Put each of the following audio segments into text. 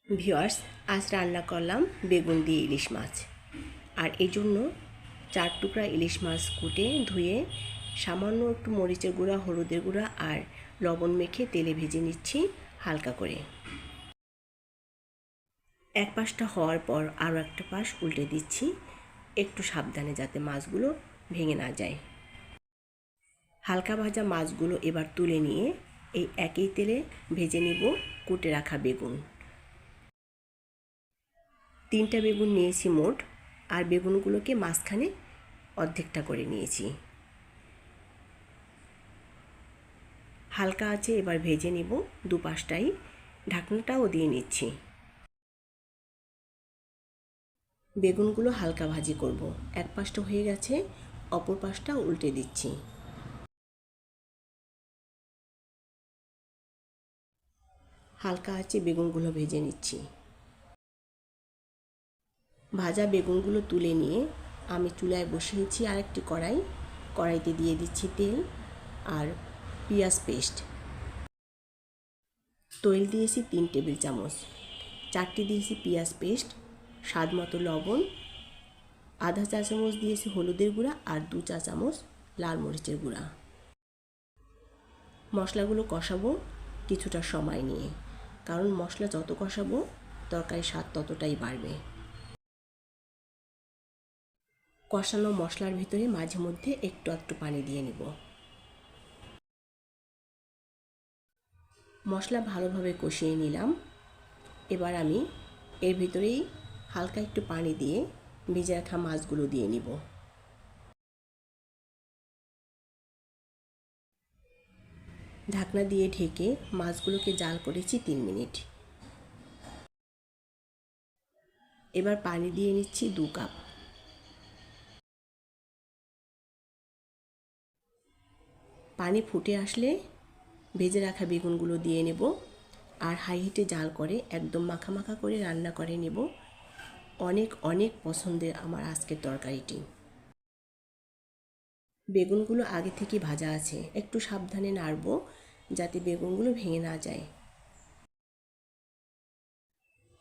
Viewers, আজ রান্না করলাম বেগুন দিয়ে ইলিশ মাছ। আর এই জন্য 4 টুকরা ইলিশ মাছ কুটে ধুয়ে সামান্য একটু মরিচের গুঁড়া, হলুদের গুঁড়া আর লবণ মেখে তেলে ভেজে নিচ্ছি হালকা করে। এক পাশটা হওয়ার পর আরও একটা পাশ উল্টে দিচ্ছি, একটু সাবধানে যাতে মাছগুলো ভেঙে না যায়। হালকা ভাজা মাছগুলো এবার তুলে নিয়ে এই একই তেলে ভেজে নিব কুটে রাখা বেগুন। 3টা বেগুন নিয়েছি মোট, আর বেগুনগুলোকে মাঝখানে অর্ধেকটা করে নিয়েছি। হালকা আছে এবার ভেজে নিব দুপাশটাই, ঢাকনাটাও দিয়ে নিচ্ছি। বেগুনগুলো হালকা ভাজি করব। এক পাশটা হয়ে গেছে, অপর পাশটা উল্টে দিচ্ছি। হালকা আছে বেগুনগুলো ভেজে নিচ্ছি। ভাজা বেগুনগুলো তুলে নিয়ে আমি চুলায় বসিয়েছি আরেকটি কড়াইতে দিয়ে দিচ্ছি তেল আর পেঁয়াজ পেস্ট। তৈল দিয়েছি 3 টেবিল চামচ, 4টি দিয়েছি পেঁয়াজ পেস্ট, স্বাদ মতো লবণ, আধা চা চামচ দিয়েছি হলুদের গুঁড়া আর 2 চা চামচ লাল মরিচের গুঁড়া। মশলাগুলো কষাবো কিছুটা সময় নিয়ে, কারণ মশলা যত কষাবো তরকারির স্বাদ ততটাই বাড়বে। কষানো মশলার ভিতরে মাঝে মধ্যে একটু একটু পানি দিয়ে নিব। মশলা ভালোভাবে কষিয়ে নিলাম। এবার আমি এর ভিতরেই হালকা একটু পানি দিয়ে ভেজে রাখা মাছগুলো দিয়ে নিব। ঢাকনা দিয়ে ঢেকে মাছগুলোকে জাল করেছি 3 মিনিট। এবার পানি দিয়ে নিচ্ছি 2 কাপ। পানি ফুটে আসলে ভেজে রাখা বেগুনগুলো দিয়ে নেব, আর হাই হিটে জাল করে একদম মাখা মাখা করে রান্না করে নেব। অনেক অনেক পছন্দের আমার আজকের তরকারিটি। বেগুনগুলো আগে থেকে ভাজা আছে, একটু সাবধানে নাড়ব যাতে বেগুনগুলো ভেঙে না যায়।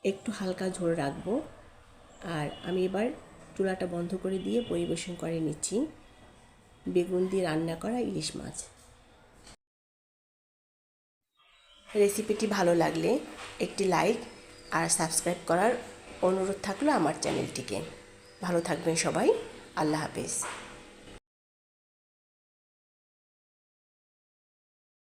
একটু হালকা ঝোল রাখবো। আর আমি এবার চুলাটা বন্ধ করে দিয়ে পরিবেশন করে নিচ্ছি বেগুন দিয়ে রান্না করা ইলিশ মাছ। রেসিপিটি ভালো লাগলে একটি লাইক আর সাবস্ক্রাইব করার অনুরোধ থাকলো আমার চ্যানেলটিকে। ভালো থাকবেন সবাই। আল্লাহ হাফেজ।